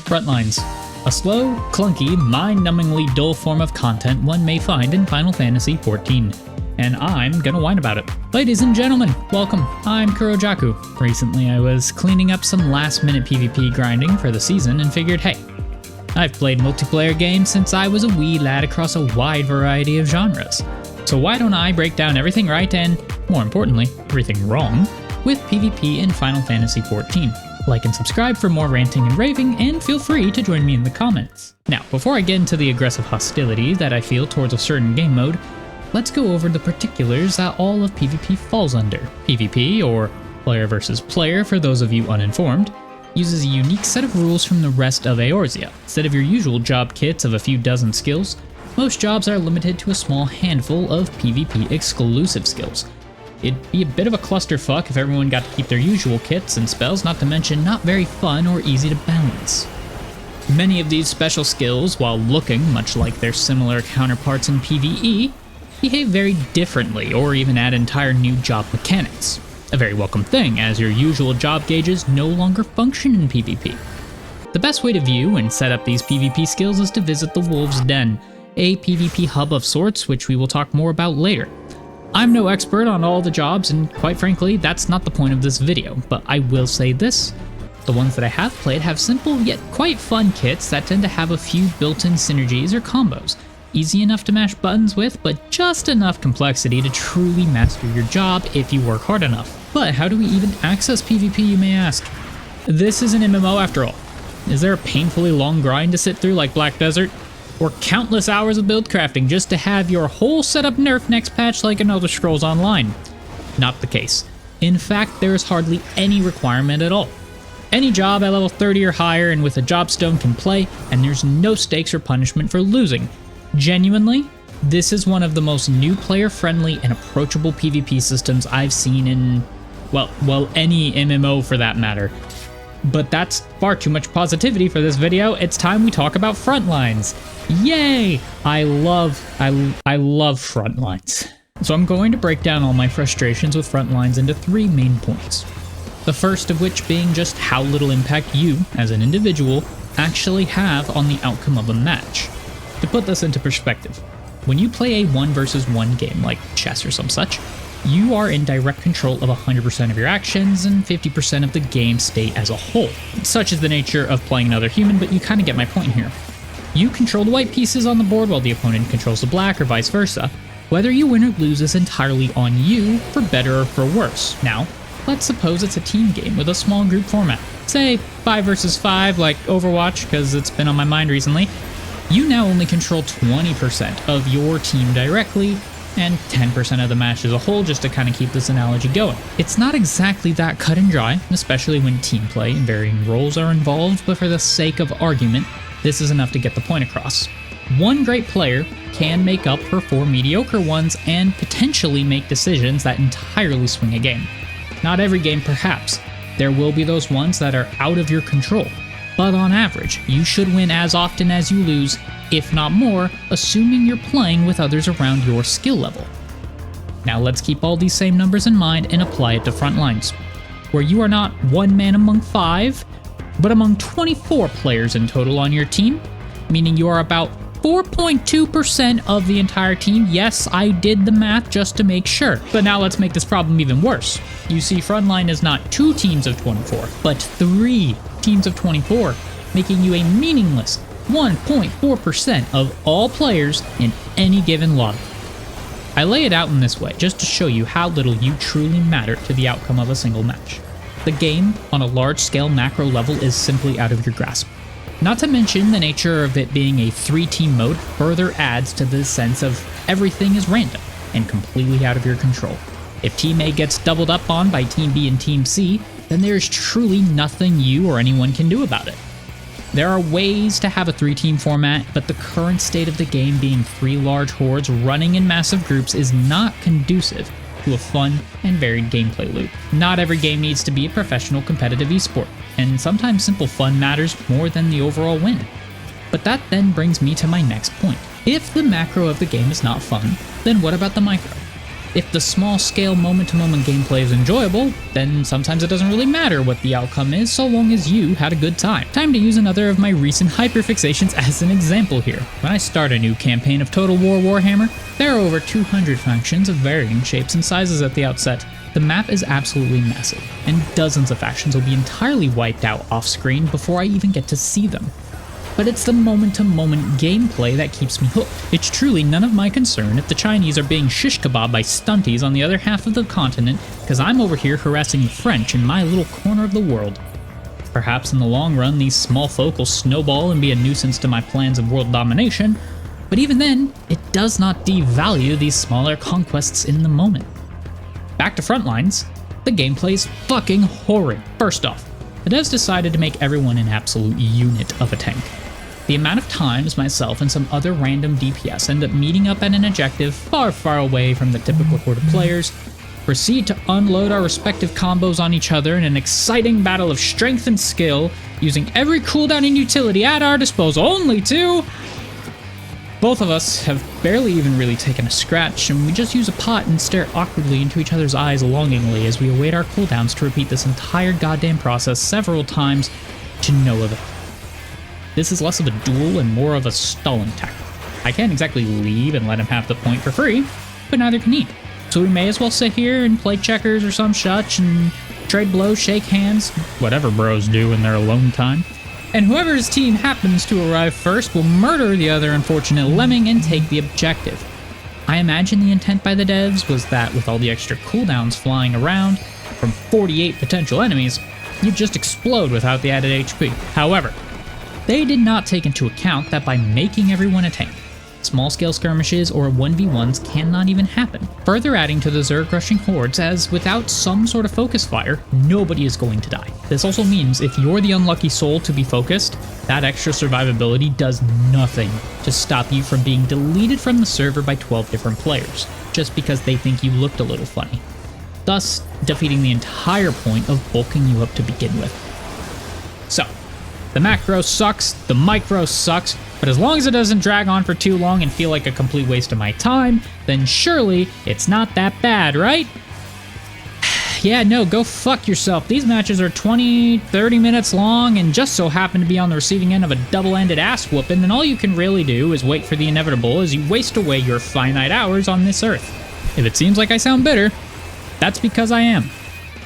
Frontlines. A slow, clunky, mind-numbingly dull form of content one may find in Final Fantasy XIV. And I'm gonna whine about it. Ladies and gentlemen, welcome. I'm Kurojaku. Recently I was cleaning up some last-minute PvP grinding for the season and figured, hey, I've played multiplayer games since I was a wee lad across a wide variety of genres. So why don't I break down everything right and, more importantly, everything wrong with PvP in Final Fantasy XIV. Like and subscribe for more ranting and raving, and feel free to join me in the comments. Now, before I get into the aggressive hostility that I feel towards a certain game mode, let's go over the particulars that all of PvP falls under. PvP, or player versus player for those of you uninformed, uses a unique set of rules from the rest of Eorzea. Instead of your usual job kits of a few dozen skills, most jobs are limited to a small handful of PvP exclusive skills. It'd be a bit of a clusterfuck if everyone got to keep their usual kits and spells, not to mention not very fun or easy to balance. Many of these special skills, while looking much like their similar counterparts in PvE, behave very differently or even add entire new job mechanics. A very welcome thing, as your usual job gauges no longer function in PvP. The best way to view and set up these PvP skills is to visit the Wolves' Den, a PvP hub of sorts, which we will talk more about later. I'm no expert on all the jobs, and quite frankly, that's not the point of this video, but I will say this. The ones that I have played have simple yet quite fun kits that tend to have a few built-in synergies or combos. Easy enough to mash buttons with, but just enough complexity to truly master your job if you work hard enough. But how do we even access PvP, you may ask? This is an MMO after all. Is there a painfully long grind to sit through like Black Desert? Or countless hours of build crafting just to have your whole setup nerfed next patch like in Elder Scrolls Online? Not the case. In fact, there is hardly any requirement at all. Any job at level 30 or higher and with a job stone can play, and there's no stakes or punishment for losing. Genuinely, this is one of the most new player-friendly and approachable PvP systems I've seen in, well, any MMO for that matter. But that's far too much positivity for this video. It's time we talk about Frontlines. Yay! I love Frontlines. So I'm going to break down all my frustrations with Frontlines into three main points. The first of which being just how little impact you, as an individual, actually have on the outcome of a match. To put this into perspective, when you play a 1 versus 1 game like chess or some such, you are in direct control of 100% of your actions and 50% of the game state as a whole. Such is the nature of playing another human, but you kind of get my point here. You control the white pieces on the board while the opponent controls the black, or vice versa. Whether you win or lose is entirely on you, for better or for worse. Now, let's suppose it's a team game with a small group format. Say 5 versus 5 like Overwatch, because it's been on my mind recently. You now only control 20% of your team directly, and 10% of the match as a whole, just to kind of keep this analogy going. It's not exactly that cut and dry, especially when team play and varying roles are involved, but for the sake of argument, this is enough to get the point across. One great player can make up for 4 mediocre ones and potentially make decisions that entirely swing a game. Not every game, perhaps. There will be those ones that are out of your control. But on average, you should win as often as you lose, if not more, assuming you're playing with others around your skill level. Now let's keep all these same numbers in mind and apply it to Frontlines, where you are not one man among 5, but among 24 players in total on your team, meaning you are about 4.2% of the entire team. Yes, I did the math just to make sure. But now let's make this problem even worse. You see, Frontline is not 2 teams of 24, but 3 teams of 24, making you a meaningless 1.4% of all players in any given lobby. I lay it out in this way just to show you how little you truly matter to the outcome of a single match. The game, on a large-scale macro level, is simply out of your grasp. Not to mention the nature of it being a 3-team mode further adds to the sense of everything is random and completely out of your control. If Team A gets doubled up on by Team B and Team C, then there is truly nothing you or anyone can do about it. There are ways to have a 3-team format, but the current state of the game being 3 large hordes running in massive groups is not conducive to a fun and varied gameplay loop. Not every game needs to be a professional competitive esport, and sometimes simple fun matters more than the overall win. But that then brings me to my next point. If the macro of the game is not fun, then what about the micro? If the small-scale moment-to-moment gameplay is enjoyable, then sometimes it doesn't really matter what the outcome is so long as you had a good time. Time to use another of my recent hyperfixations as an example here. When I start a new campaign of Total War Warhammer, there are over 200 factions of varying shapes and sizes at the outset. The map is absolutely massive, and dozens of factions will be entirely wiped out off-screen before I even get to see them. But it's the moment-to-moment gameplay that keeps me hooked. It's truly none of my concern if the Chinese are being shish kebab by stunties on the other half of the continent, because I'm over here harassing the French in my little corner of the world. Perhaps in the long run, these small folk will snowball and be a nuisance to my plans of world domination, but even then, it does not devalue these smaller conquests in the moment. Back to Frontlines, the gameplay is fucking horrid. First off, the devs decided to make everyone an absolute unit of a tank. The amount of times myself and some other random DPS end up meeting up at an objective far, far away from the typical horde of players, proceed to unload our respective combos on each other in an exciting battle of strength and skill, using every cooldown and utility at our disposal, only to... Both of us have barely even really taken a scratch, and we just use a pot and stare awkwardly into each other's eyes longingly as we await our cooldowns to repeat this entire goddamn process several times to no avail. This is less of a duel and more of a stalling tactic. I can't exactly leave and let him have the point for free, but neither can he. So we may as well sit here and play checkers or some such and trade blows, shake hands, whatever bros do in their alone time. And whoever's team happens to arrive first will murder the other unfortunate lemming and take the objective. I imagine the intent by the devs was that with all the extra cooldowns flying around from 48 potential enemies, you'd just explode without the added HP. However, they did not take into account that by making everyone a tank, small-scale skirmishes or 1v1s cannot even happen, further adding to the Zerg-rushing hordes as without some sort of focus fire, nobody is going to die. This also means if you're the unlucky soul to be focused, that extra survivability does nothing to stop you from being deleted from the server by 12 different players, just because they think you looked a little funny, thus defeating the entire point of bulking you up to begin with. So, the macro sucks, the micro sucks, but as long as it doesn't drag on for too long and feel like a complete waste of my time, then surely it's not that bad, right? Yeah, no, go fuck yourself. These matches are 20, 30 minutes long and just so happen to be on the receiving end of a double-ended ass whooping, and all you can really do is wait for the inevitable as you waste away your finite hours on this earth. If it seems like I sound bitter, that's because I am.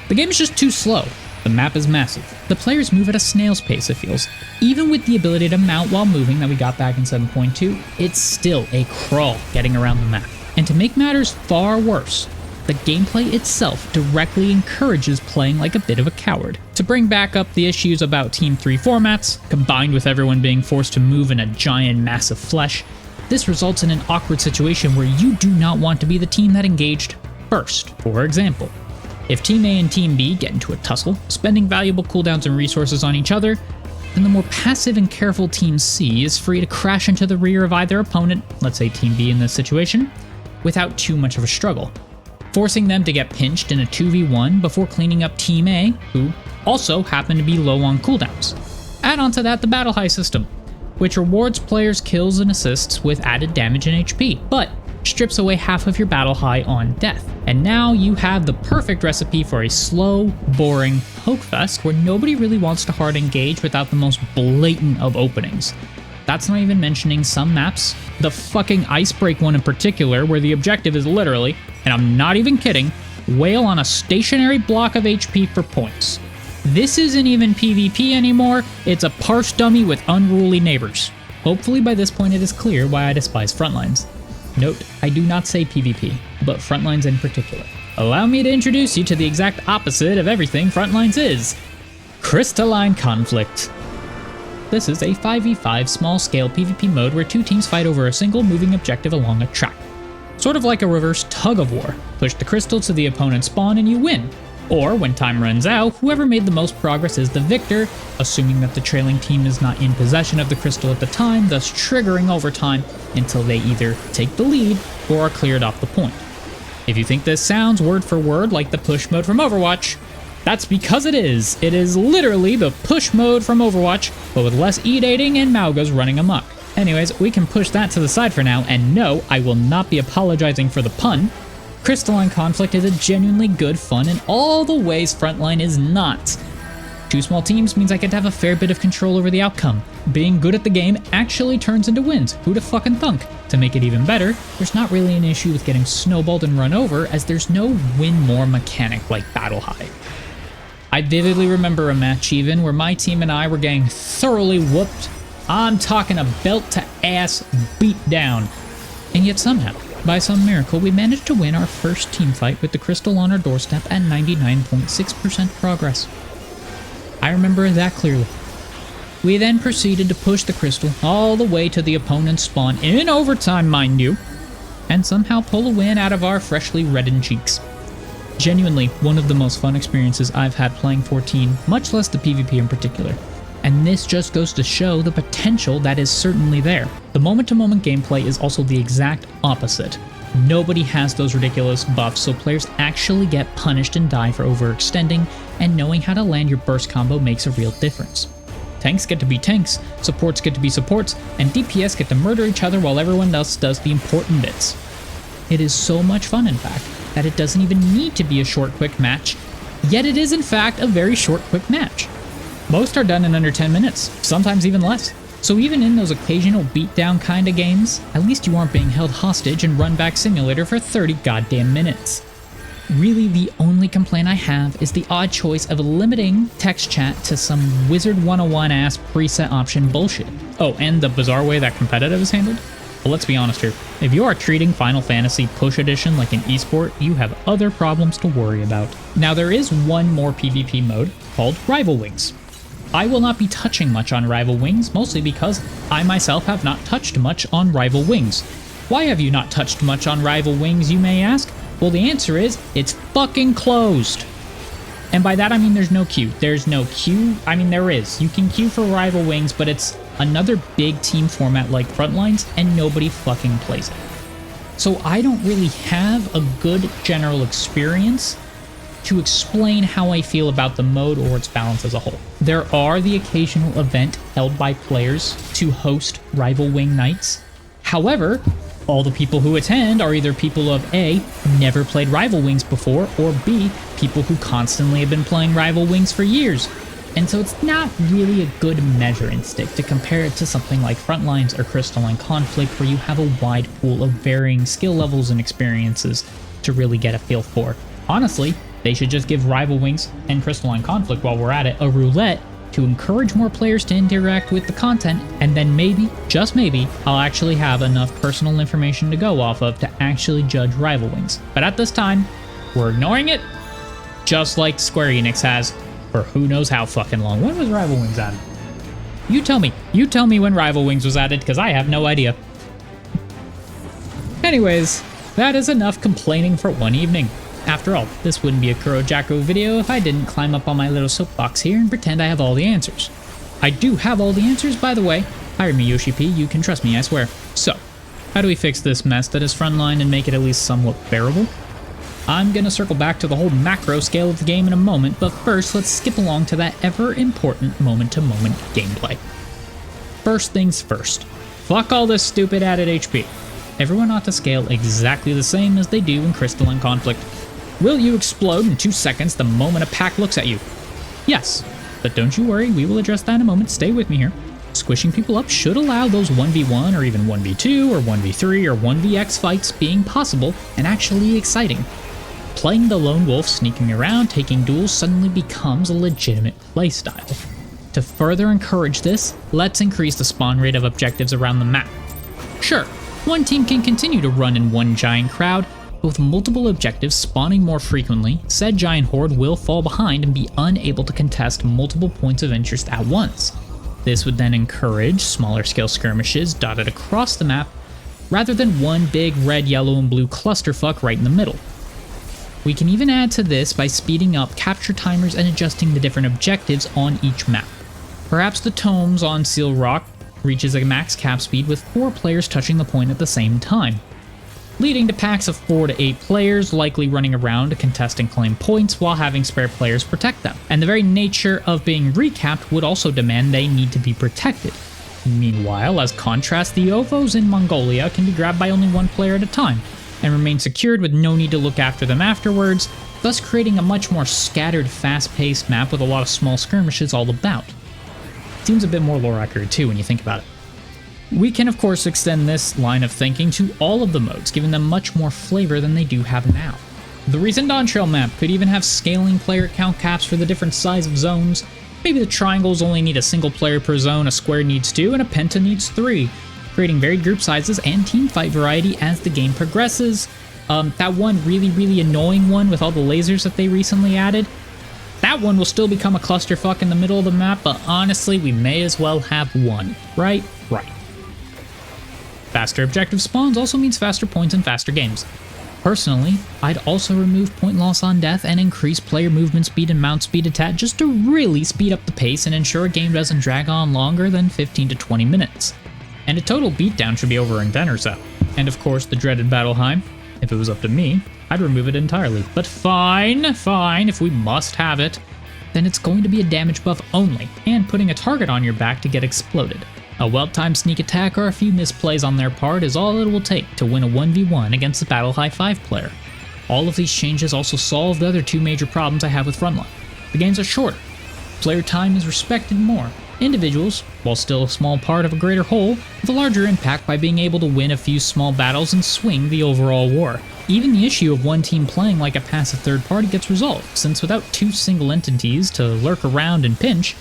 The game is just too slow. The map is massive. The players move at a snail's pace, it feels. Even with the ability to mount while moving that we got back in 7.2, it's still a crawl getting around the map. And to make matters far worse, the gameplay itself directly encourages playing like a bit of a coward. To bring back up the issues about Team 3 formats, combined with everyone being forced to move in a giant mass of flesh, this results in an awkward situation where you do not want to be the team that engaged first. For example, if Team A and Team B get into a tussle, spending valuable cooldowns and resources on each other, then the more passive and careful Team C is free to crash into the rear of either opponent, let's say Team B in this situation, without too much of a struggle, forcing them to get pinched in a 2v1 before cleaning up Team A, who also happen to be low on cooldowns. Add on to that the Battle High system, which rewards players' kills and assists with added damage and HP, but strips away half of your battle high on death. And now you have the perfect recipe for a slow, boring pokefest where nobody really wants to hard engage without the most blatant of openings. That's not even mentioning some maps, the fucking Icebreak one in particular, where the objective is literally, and I'm not even kidding, wail on a stationary block of HP for points. This isn't even PvP anymore, it's a parse dummy with unruly neighbors. Hopefully by this point it is clear why I despise Frontlines. Note, I do not say PvP, but Frontlines in particular. Allow me to introduce you to the exact opposite of everything Frontlines is. Crystalline Conflict. This is a 5v5 small-scale PvP mode where two teams fight over a single moving objective along a track. Sort of like a reverse tug-of-war. Push the crystal to the opponent's spawn and you win. Or, when time runs out, whoever made the most progress is the victor, assuming that the trailing team is not in possession of the crystal at the time, thus triggering overtime until they either take the lead or are cleared off the point. If you think this sounds word for word like the push mode from Overwatch, that's because it is. It is literally the push mode from Overwatch, but with less e-dating and Maugas running amok. Anyways, we can push that to the side for now, and no, I will not be apologizing for the pun. Crystalline Conflict is a genuinely good fun in all the ways Frontline is not. 2 small teams means I get to have a fair bit of control over the outcome. Being good at the game actually turns into wins, who'da fucking thunk? To make it even better, there's not really an issue with getting snowballed and run over, as there's no win more mechanic like Battle High. I vividly remember a match even where my team and I were getting thoroughly whooped. I'm talking a belt to ass beat down. And yet somehow, by some miracle, we managed to win our first team fight with the crystal on our doorstep at 99.6% progress. I remember that clearly. We then proceeded to push the crystal all the way to the opponent's spawn, in overtime mind you, and somehow pull a win out of our freshly reddened cheeks. Genuinely one of the most fun experiences I've had playing 14, much less the PvP in particular. And this just goes to show the potential that is certainly there. The moment-to-moment gameplay is also the exact opposite. Nobody has those ridiculous buffs, so players actually get punished and die for overextending, and knowing how to land your burst combo makes a real difference. Tanks get to be tanks, supports get to be supports, and DPS get to murder each other while everyone else does the important bits. It is so much fun, in fact, that it doesn't even need to be a short, quick match, yet it is in fact a very short, quick match. Most are done in under 10 minutes, sometimes even less. So even in those occasional beatdown kind of games, at least you aren't being held hostage in Run Back Simulator for 30 goddamn minutes. Really, the only complaint I have is the odd choice of limiting text chat to some Wizard 101 ass preset option bullshit. Oh, and the bizarre way that competitive is handled? Well, let's be honest here. If you are treating Final Fantasy Push Edition like an esport, you have other problems to worry about. Now, there is one more PvP mode called Rival Wings. I will not be touching much on Rival Wings, mostly because I myself have not touched much on Rival Wings. Why have you not touched much on Rival Wings, you may ask? Well, the answer is, it's fucking closed. And by that I mean there's no queue. There's no queue. I mean, there is. You can queue for Rival Wings, but it's another big team format like Frontlines, and nobody fucking plays it. So I don't really have a good general experience to explain how I feel about the mode or its balance as a whole. There are the occasional event held by players to host Rival Wing nights. However, all the people who attend are either people of A, never played Rival Wings before, or B, people who constantly have been playing Rival Wings for years. And so it's not really a good measuring stick to compare it to something like Frontlines or Crystalline Conflict, where you have a wide pool of varying skill levels and experiences to really get a feel for. Honestly, they should just give Rival Wings and Crystalline Conflict, while we're at it, a roulette to encourage more players to interact with the content, and then maybe, just maybe, I'll actually have enough personal information to go off of to actually judge Rival Wings. But at this time, we're ignoring it, just like Square Enix has for who knows how fucking long. When was Rival Wings added? You tell me when Rival Wings was added, because I have no idea. Anyways, that is enough complaining for one evening. After all, this wouldn't be a Kurojako video if I didn't climb up on my little soapbox here and pretend I have all the answers. I do have all the answers, by the way. Hire me, Yoshi P, you can trust me, I swear. So, how do we fix this mess that is Frontline and make it at least somewhat bearable? I'm gonna circle back to the whole macro scale of the game in a moment, but first let's skip along to that ever-important moment-to-moment gameplay. First things first. Fuck all this stupid added HP. Everyone ought to scale exactly the same as they do in Crystalline Conflict. Will you explode in 2 seconds the moment a pack looks at you? Yes, but don't you worry, we will address that in a moment, stay with me here. Squishing people up should allow those 1v1 or even 1v2 or 1v3 or 1vx fights being possible and actually exciting. Playing the lone wolf sneaking around taking duels suddenly becomes a legitimate playstyle. To further encourage this, let's increase the spawn rate of objectives around the map. Sure, one team can continue to run in one giant crowd, but with multiple objectives spawning more frequently, said giant horde will fall behind and be unable to contest multiple points of interest at once. This would then encourage smaller scale skirmishes dotted across the map, rather than one big red, yellow, and blue clusterfuck right in the middle. We can even add to this by speeding up capture timers and adjusting the different objectives on each map. Perhaps the tomes on Seal Rock reaches a max cap speed with 4 players touching the point at the same time, leading to packs of 4 to 8 players likely running around to contest and claim points while having spare players protect them. And the very nature of being recapped would also demand they need to be protected. Meanwhile, as contrast, the OVOs in Mongolia can be grabbed by only 1 player at a time, and remain secured with no need to look after them afterwards, thus creating a much more scattered, fast-paced map with a lot of small skirmishes all about. Seems a bit more lore accurate too when you think about it. We can of course extend this line of thinking to all of the modes, giving them much more flavor than they do have now. The recent Dawn Trail map could even have scaling player count caps for the different size of zones. Maybe the triangles only need a single player per zone, a square needs 2, and a penta needs 3, creating varied group sizes and teamfight variety as the game progresses. That one really annoying one with all the lasers that they recently added, that one will still become a clusterfuck in the middle of the map, but honestly, we may as well have one, right? Right. Faster objective spawns also means faster points and faster games. Personally, I'd also remove point loss on death and increase player movement speed and mount speed attached just to really speed up the pace and ensure a game doesn't drag on longer than 15 to 20 minutes. And a total beatdown should be over in 10 or so. And of course, the dreaded Battleheim. If it was up to me, I'd remove it entirely. But fine, if we must have it, then it's going to be a damage buff only, and putting a target on your back to get exploded. A well-timed sneak attack or a few misplays on their part is all it will take to win a 1v1 against the Battle High 5 player. All of these changes also solve the other two major problems I have with Frontline. The games are shorter, player time is respected more. Individuals, while still a small part of a greater whole, have a larger impact by being able to win a few small battles and swing the overall war. Even the issue of one team playing like a passive third party gets resolved, since without two single entities to lurk around and pinch,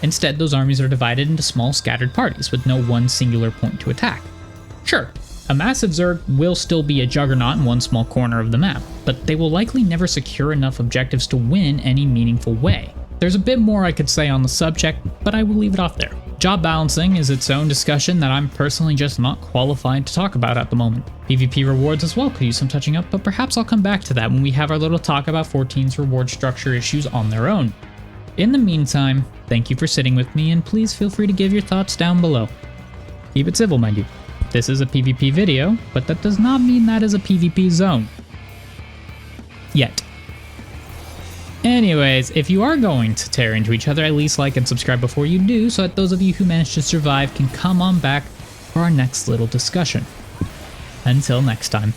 instead those armies are divided into small scattered parties with no one singular point to attack. Sure, a massive Zerg will still be a juggernaut in one small corner of the map, but they will likely never secure enough objectives to win any meaningful way. There's a bit more I could say on the subject, but I will leave it off there. Job balancing is its own discussion that I'm personally just not qualified to talk about at the moment. PvP rewards as well could use some touching up, but perhaps I'll come back to that when we have our little talk about 14's reward structure issues on their own. In the meantime, thank you for sitting with me, and please feel free to give your thoughts down below. Keep it civil, mind you. This is a PvP video, but that does not mean that is a PvP zone. Yet. Anyways, if you are going to tear into each other, at least like and subscribe before you do, so that those of you who managed to survive can come on back for our next little discussion. Until next time.